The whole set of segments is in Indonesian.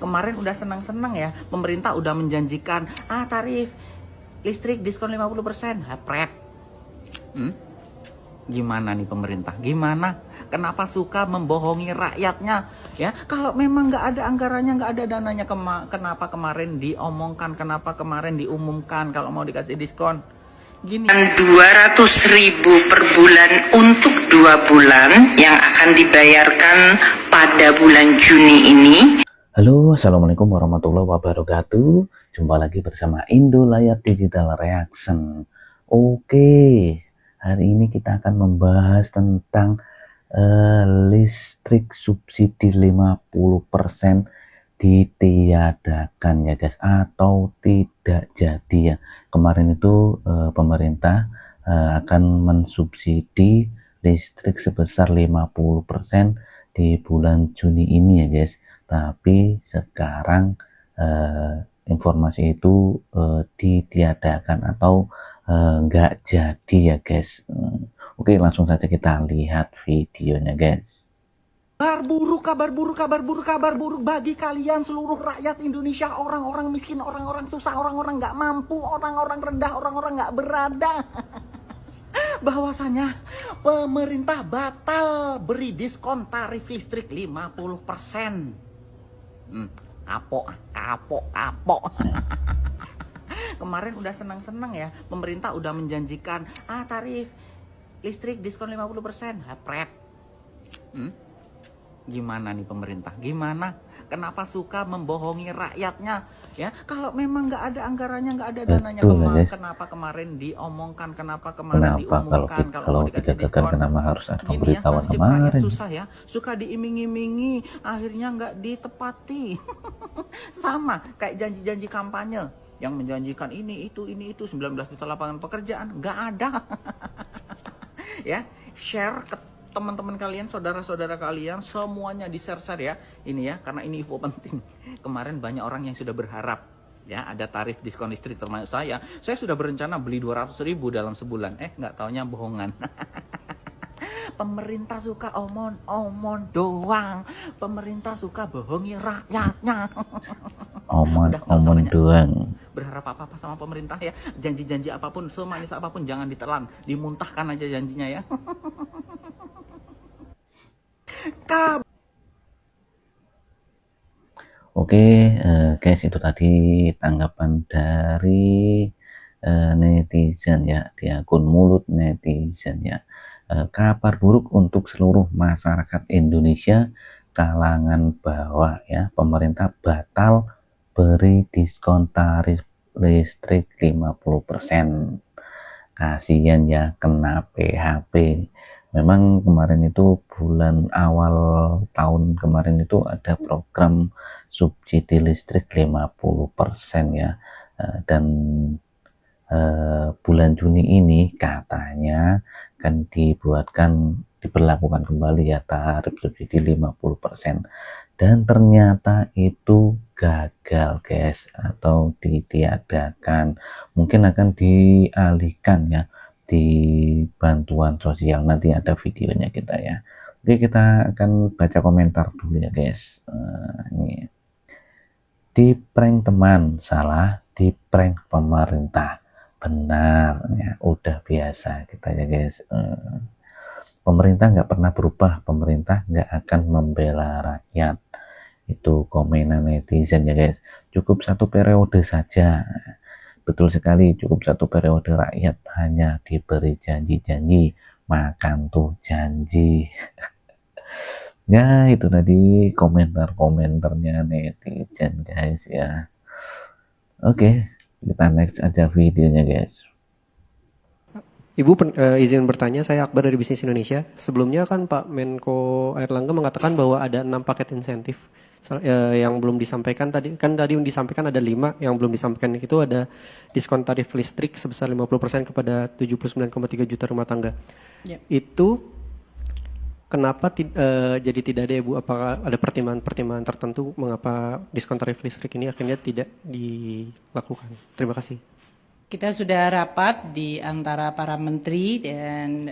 Kemarin udah senang-senang ya, pemerintah udah menjanjikan tarif listrik diskon 50%. Hapret. Gimana nih pemerintah? Gimana? Kenapa suka membohongi rakyatnya? Ya, kalau memang nggak ada anggarannya, nggak ada dananya, kenapa kemarin diomongkan? Kenapa kemarin diumumkan kalau mau dikasih diskon? Gini. 200.000 per bulan untuk 2 bulan yang akan dibayarkan pada bulan Juni ini. Halo, assalamualaikum warahmatullahi wabarakatuh. Jumpa lagi bersama Indo Layar Digital Reaction. Oke, hari ini kita akan membahas tentang listrik subsidi 50% ditiadakan ya guys, atau tidak jadi ya. Kemarin itu pemerintah akan mensubsidi listrik sebesar 50% di bulan Juni ini ya guys. Tapi sekarang informasi itu ditiadakan atau nggak jadi ya guys. Oke, langsung saja kita lihat videonya guys. Kabar buruk bagi kalian seluruh rakyat Indonesia, orang-orang miskin, orang-orang susah, orang-orang nggak mampu, orang-orang rendah, orang-orang nggak berada. Bahwasanya pemerintah batal beri diskon tarif listrik 50%. Kapok. Kemarin udah senang-senang ya, pemerintah udah menjanjikan tarif listrik diskon 50%. Hapret. Gimana nih pemerintah? Gimana? Kenapa suka membohongi rakyatnya? Ya, kalau memang nggak ada anggarannya, nggak ada dananya, kenapa kemarin diomongkan? Kenapa kemarin diumumkan kalau dikasih digagalkan, diskon? kenapa harus ada Gini ya, pemberitahuan nasib kemarin? rakyat susah ya, suka diiming-imingi, akhirnya nggak ditepati. Sama kayak janji-janji kampanye yang menjanjikan ini itu 19 juta lapangan pekerjaan, nggak ada. Ya, share ke teman-teman kalian, saudara-saudara kalian, semuanya di-share ya. Ini ya, karena ini info penting. Kemarin banyak orang yang sudah berharap ya ada tarif diskon listrik, termasuk saya. Saya sudah berencana beli 200.000 dalam sebulan. Nggak taunya bohongan. Pemerintah suka omon doang. Pemerintah suka bohongi rakyatnya. Omon doang. Berharap apa-apa sama pemerintah ya. Janji-janji apapun, semanis apapun, jangan ditelan. Dimuntahkan aja janjinya ya. Oke, guys, itu tadi tanggapan dari netizen ya, di akun mulut netizen ya. Kabar buruk untuk seluruh masyarakat Indonesia kalangan bawah ya, pemerintah batal beri diskon tarif listrik 50%. Kasihan ya, kena PHP. Memang kemarin itu bulan awal tahun kemarin itu ada program subsidi listrik 50% ya, dan bulan Juni ini katanya akan diberlakukan kembali ya tarif subsidi 50%, dan ternyata itu gagal guys, atau ditiadakan. Mungkin akan dialihkan ya di bantuan sosial, nanti ada videonya kita ya. Oke, kita akan baca komentar dulu ya guys. Ini di prank teman, salah di prank pemerintah. Benar ya, udah biasa kita ya guys. Pemerintah nggak pernah berubah, pemerintah nggak akan membela rakyat. Itu komenan netizen ya guys. Cukup satu periode saja. Betul sekali, cukup satu periode, rakyat hanya diberi janji-janji, makan tuh janji. Ya, itu tadi komentar-komentarnya netizen guys ya. Oke, kita next aja videonya guys. Ibu izin bertanya, saya Akbar dari Bisnis Indonesia. Sebelumnya kan Pak Menko Airlangga mengatakan bahwa ada 6 paket insentif yang belum disampaikan tadi. Kan tadi yang disampaikan ada 5, yang belum disampaikan itu ada diskon tarif listrik sebesar 50% kepada 79,3 juta rumah tangga. Ya. Itu kenapa jadi tidak ada, Ibu? Apakah ada pertimbangan tertentu mengapa diskon tarif listrik ini akhirnya tidak dilakukan? Terima kasih. Kita sudah rapat di antara para menteri dan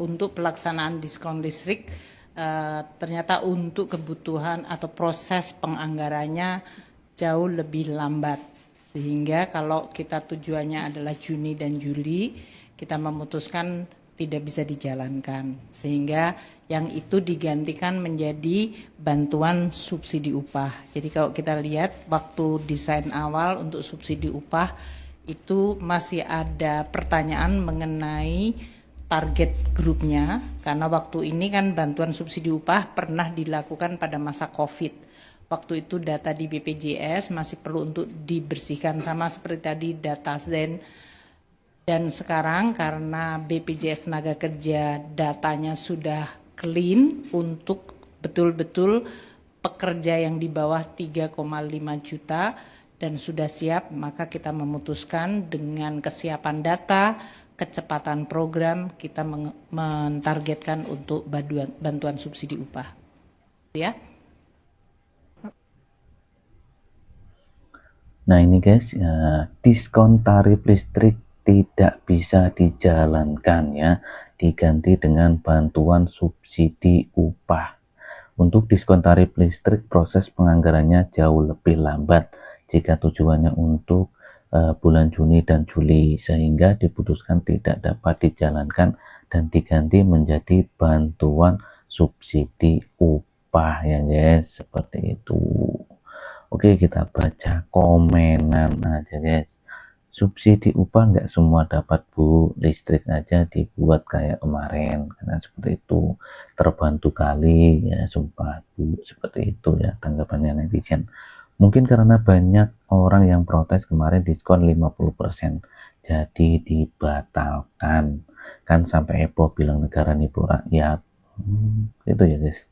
untuk pelaksanaan diskon listrik ternyata untuk kebutuhan atau proses penganggarannya jauh lebih lambat. Sehingga kalau kita tujuannya adalah Juni dan Juli, kita memutuskan tidak bisa dijalankan. Sehingga yang itu digantikan menjadi bantuan subsidi upah. Jadi kalau kita lihat waktu desain awal untuk subsidi upah itu masih ada pertanyaan mengenai target grupnya, karena waktu ini kan bantuan subsidi upah pernah dilakukan pada masa COVID. Waktu itu data di BPJS masih perlu untuk dibersihkan, sama seperti tadi data Zen. Dan sekarang karena BPJS Tenaga Kerja datanya sudah clean untuk betul-betul pekerja yang di bawah 3,5 juta dan sudah siap, maka kita memutuskan dengan kesiapan data, kecepatan program, kita mentargetkan untuk bantuan subsidi upah. Ya. Nah ini guys, diskon tarif listrik tidak bisa dijalankan ya, diganti dengan bantuan subsidi upah. Untuk diskon tarif listrik, proses penganggarannya jauh lebih lambat jika tujuannya untuk bulan Juni dan Juli, sehingga diputuskan tidak dapat dijalankan dan diganti menjadi bantuan subsidi upah ya guys, seperti itu. Oke, kita baca komenan aja guys. Subsidi upah nggak semua dapat Bu, listrik aja dibuat kayak kemarin, karena seperti itu. Terbantu kali ya, sumpah Bu, seperti itu ya tanggapannya netizen. Mungkin karena banyak orang yang protes kemarin diskon 50%, jadi dibatalkan. Kan sampai Epo bilang negara nipu rakyat. Itu ya guys.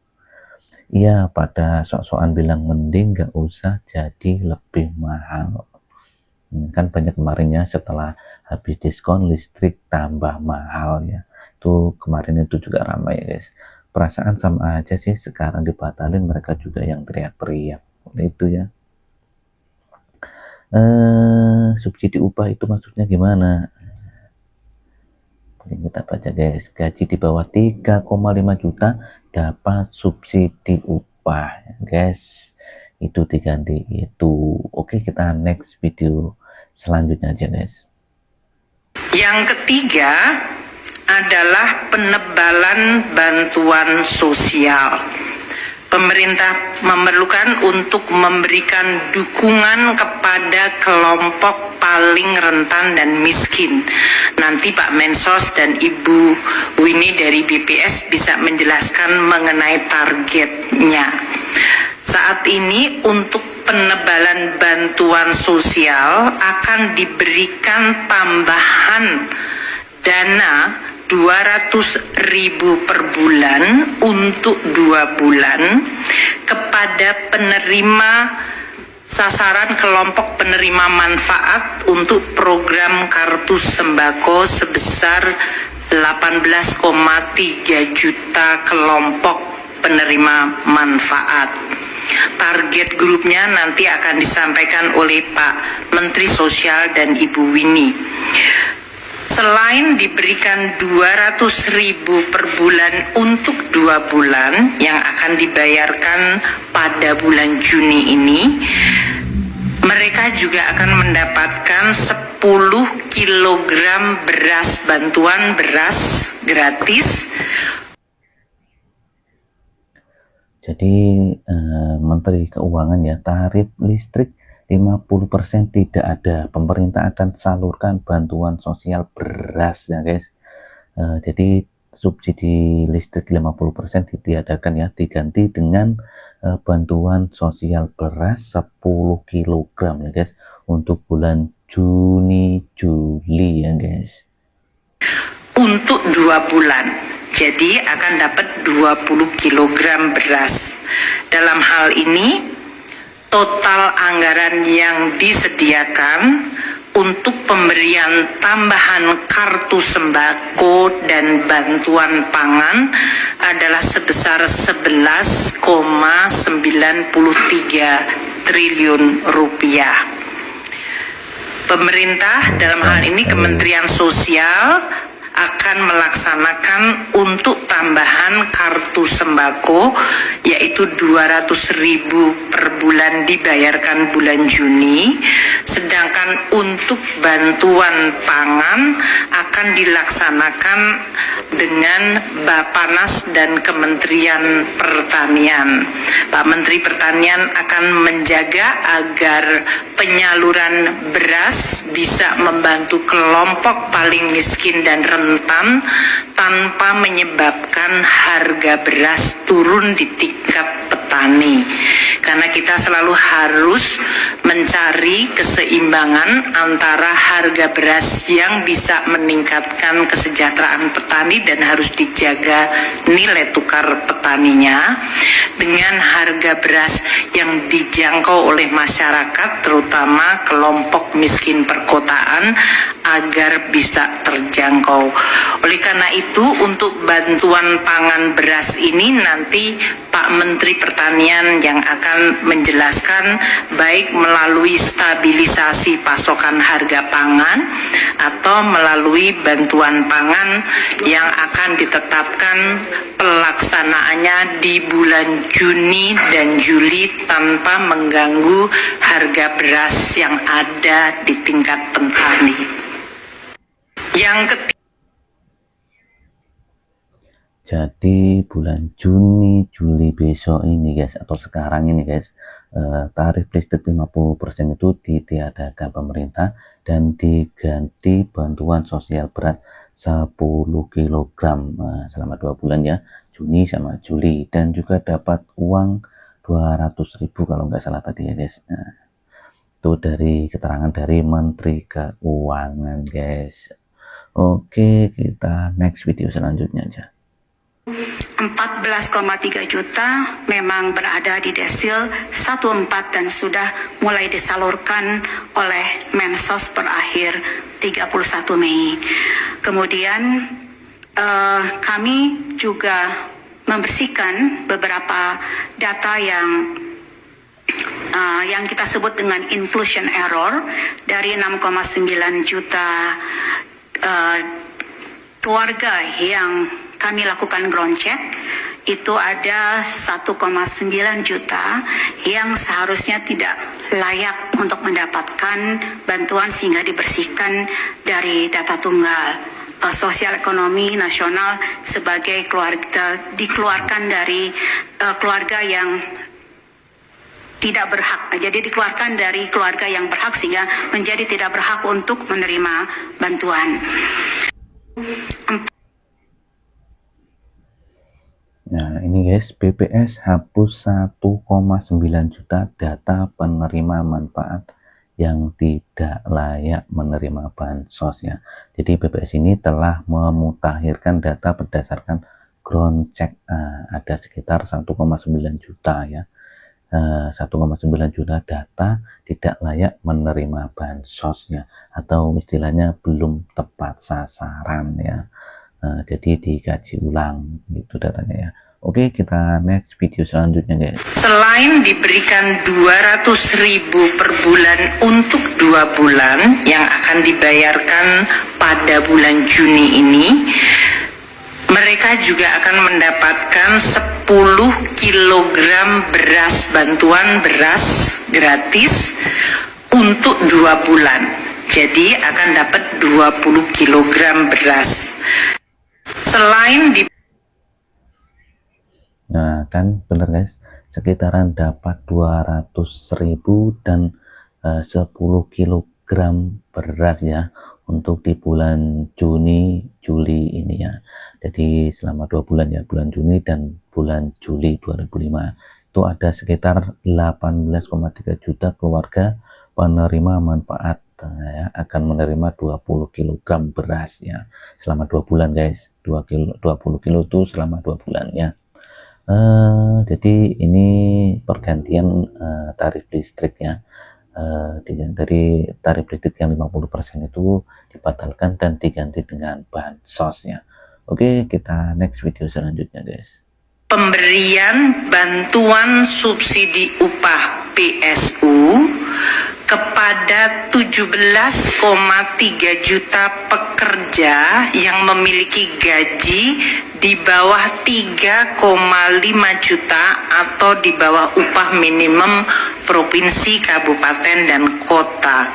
Iya, pada sok-sokan bilang mending nggak usah jadi lebih mahal. Kan banyak kemarinnya setelah habis diskon listrik tambah mahal ya. Itu kemarin itu juga ramai ya guys. Perasaan sama aja sih, sekarang dibatalin mereka juga yang teriak-teriak. Itu ya. Subsidi upah itu maksudnya gimana? Ini kita baca guys. Gaji di bawah 3,5 juta dapat subsidi upah guys. Itu diganti itu. Oke, kita next video selanjutnya aja guys. Yang ketiga adalah penebalan bantuan sosial. Pemerintah memerlukan untuk memberikan dukungan kepada kelompok paling rentan dan miskin. Nanti Pak Mensos dan Ibu Winnie dari BPS bisa menjelaskan mengenai targetnya. Saat ini untuk penebalan bantuan sosial akan diberikan tambahan dana 200.000 per bulan untuk 2 bulan kepada penerima sasaran kelompok penerima manfaat untuk program kartu sembako sebesar 18,3 juta kelompok penerima manfaat. Target grupnya nanti akan disampaikan oleh Pak Menteri Sosial dan Ibu Winnie. Selain diberikan 200.000 per bulan untuk 2 bulan yang akan dibayarkan pada bulan Juni ini, mereka juga akan mendapatkan 10 kg beras, bantuan beras gratis. Jadi Menteri Keuangan ya, tarif listrik 50% tidak ada. Pemerintah akan salurkan bantuan sosial beras ya guys. Jadi subsidi listrik 50% ditiadakan ya, diganti dengan bantuan sosial beras 10 kg ya guys untuk bulan Juni Juli ya guys. Untuk 2 bulan. Jadi akan dapat 20 kg beras. Dalam hal ini total anggaran yang disediakan untuk pemberian tambahan kartu sembako dan bantuan pangan adalah sebesar 11,93 triliun rupiah. Pemerintah dalam hal ini Kementerian Sosial akan melaksanakan untuk tambahan kartu sembako, yaitu 200.000 per bulan dibayarkan bulan Juni, sedangkan untuk bantuan pangan akan dilaksanakan dengan Bappenas dan Kementerian Pertanian. Pak Menteri Pertanian akan menjaga agar penyaluran beras bisa membantu kelompok paling miskin dan rentan tanpa menyebabkan harga beras turun di tingkat petani. Karena kita selalu harus mencari keseimbangan antara harga beras yang bisa meningkatkan kesejahteraan petani dan harus dijaga nilai tukar petaninya dengan harga beras yang dijangkau oleh masyarakat, terutama kelompok miskin perkotaan, agar bisa terjangkau. Oleh karena itu, untuk bantuan pangan beras ini nanti Pak Menteri Pertanian yang akan menjelaskan baik melalui stabilisasi pasokan harga pangan atau melalui bantuan pangan yang akan ditetapkan pelaksanaannya di bulan Juni dan Juli tanpa mengganggu harga beras yang ada di tingkat petani. Yang ketiga, jadi bulan Juni, Juli besok ini guys, atau sekarang ini guys, tarif listrik 50% itu ditiadakan pemerintah dan diganti bantuan sosial beras 10 kg selama 2 bulan ya, Juni sama Juli, dan juga dapat uang 200.000 kalau nggak salah tadi ya guys. Nah, itu dari keterangan dari Menteri Keuangan guys. Oke, kita next video selanjutnya aja. 14,3 juta memang berada di desil 14 dan sudah mulai disalurkan oleh Mensos per akhir 31 Mei. Kemudian kami juga membersihkan beberapa data yang kita sebut dengan inclusion error dari 6,9 juta keluarga yang kami lakukan ground check. Itu ada 1,9 juta yang seharusnya tidak layak untuk mendapatkan bantuan sehingga dibersihkan dari data tunggal sosial ekonomi nasional sebagai keluarga, dikeluarkan dari keluarga yang tidak berhak. Jadi dikeluarkan dari keluarga yang berhak sehingga menjadi tidak berhak untuk menerima bantuan. Nah ini guys, BPS hapus 1,9 juta data penerima manfaat yang tidak layak menerima bansos ya. Jadi BPS ini telah memutakhirkan data berdasarkan ground check, ada sekitar 1,9 juta ya. 1,9 juta data tidak layak menerima bansosnya, atau istilahnya belum tepat sasaran ya. Jadi dikaji ulang gitu datanya ya. Oke, kita next video selanjutnya guys. Selain diberikan 200.000 per bulan untuk 2 bulan yang akan dibayarkan pada bulan Juni ini, mereka juga akan mendapatkan 10 kg beras, bantuan beras gratis untuk 2 bulan. Jadi akan dapat 20 kg beras. Selain di Nah kan bener guys, sekitaran dapat 200.000 dan 10 kg beras ya untuk di bulan Juni Juli ini ya. Jadi selama 2 bulan ya, bulan Juni dan bulan Juli 2005 itu ada sekitar 18,3 juta keluarga penerima manfaat ya, akan menerima 20 kg beras ya selama 2 bulan guys. 20 kilo itu selama 2 bulan ya. Jadi ini pergantian tarif listrik ya. Dari tarif listrik yang 50% itu dibatalkan dan diganti dengan bansos ya. Oke, kita next video selanjutnya guys. pemberian bantuan subsidi upah PSU kepada pada 17,3 juta pekerja yang memiliki gaji di bawah 3,5 juta atau di bawah upah minimum provinsi, kabupaten, dan kota.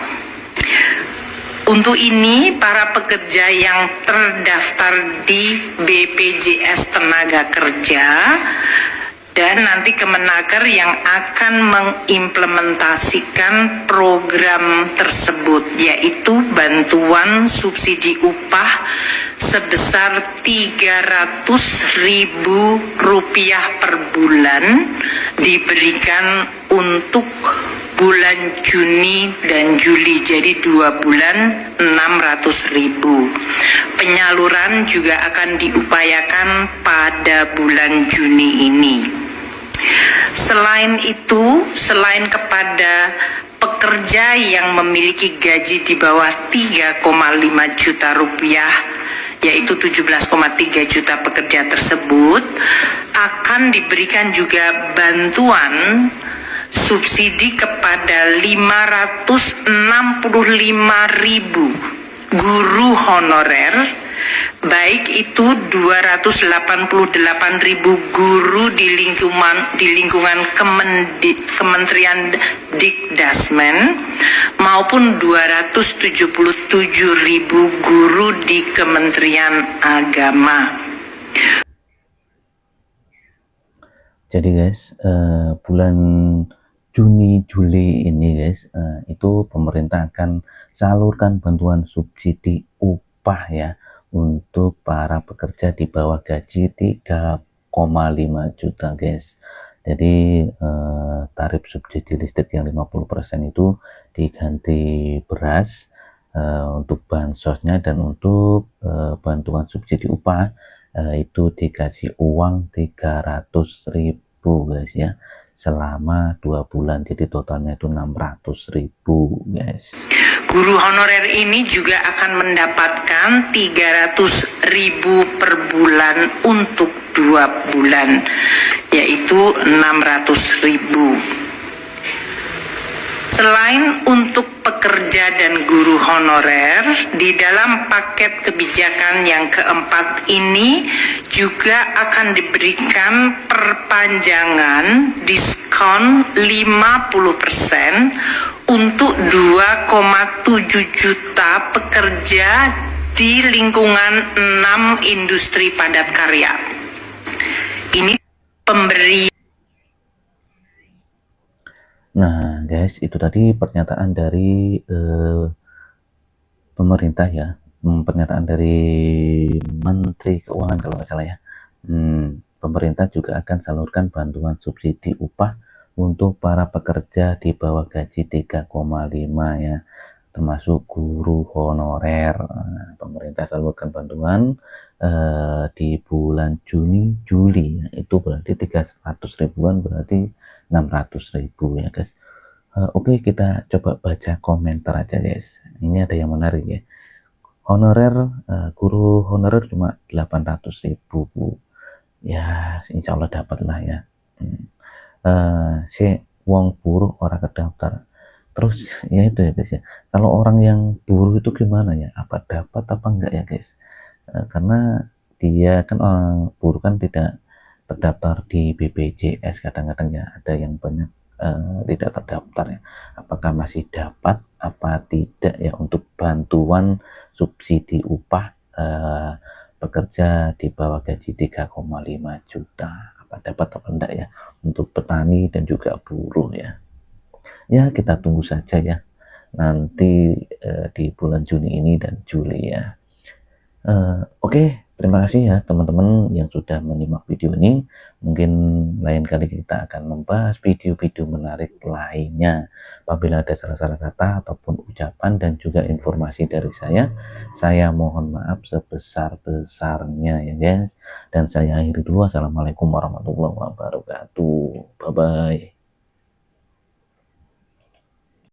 Untuk ini, para pekerja yang terdaftar di BPJS Tenaga Kerja dan nanti Kemenaker yang akan mengimplementasikan program tersebut, yaitu bantuan subsidi upah sebesar Rp300.000 per bulan diberikan untuk bulan Juni dan Juli, jadi 2 bulan 600.000. Penyaluran juga akan diupayakan pada bulan Juni ini. Selain itu, selain kepada pekerja yang memiliki gaji di bawah 3,5 juta rupiah, yaitu 17,3 juta pekerja tersebut, akan diberikan juga bantuan subsidi kepada 565.000 guru honorer, baik itu 288.000 guru di lingkungan Kementerian Dikdasmen maupun 277.000 guru di Kementerian Agama. Jadi guys, bulan Juni Juli ini guys, itu pemerintah akan salurkan bantuan subsidi upah ya untuk para pekerja di bawah gaji 3,5 juta guys. Jadi tarif subsidi listrik yang 50% itu diganti beras untuk bansosnya, dan untuk bantuan subsidi upah itu dikasih uang 300.000 guys ya, selama 2 bulan, jadi totalnya itu 600.000 guys. Guru honorer ini juga akan mendapatkan 300.000 per bulan untuk 2 bulan, yaitu 600.000. Selain untuk pekerja dan guru honorer, di dalam paket kebijakan yang keempat ini juga akan diberikan perpanjangan diskon 50% untuk 2,7 juta pekerja di lingkungan 6 industri padat karya. Ini pemberi. Nah guys, itu tadi pernyataan dari pemerintah ya, pernyataan dari Menteri Keuangan kalau nggak salah ya. Pemerintah juga akan salurkan bantuan subsidi upah untuk para pekerja di bawah gaji 3,5 ya, termasuk guru honorer. Pemerintah salurkan bantuan di bulan Juni Juli ya, itu berarti 300 ribuan, berarti 600.000 ya guys. Oke, kita coba baca komentar aja guys. Ini ada yang menarik ya. Honorer, guru honorer cuma 800.000 Bu. Ya insya Allah dapat lah ya. Si wong buruh orang kedaftar. Terus ya itu ya guys ya, kalau orang yang buruh itu gimana ya, apa dapat apa enggak ya guys. Karena dia kan orang buruh kan tidak terdaftar di BPJS, kadang-kadang ya ada yang banyak tidak terdaftar ya. Apakah masih dapat apa tidak ya untuk bantuan subsidi upah pekerja di bawah gaji 3,5 juta, apa dapat apa enggak ya untuk petani dan juga buruh ya. Ya kita tunggu saja ya nanti di bulan Juni ini dan Juli ya. Oke, terima kasih ya teman-teman yang sudah menyimak video ini. Mungkin lain kali kita akan membahas video-video menarik lainnya. Apabila ada salah-salah kata ataupun ucapan dan juga informasi dari saya mohon maaf sebesar-besarnya ya guys. Dan saya akhiri dulu. Assalamualaikum warahmatullahi wabarakatuh. Bye-bye.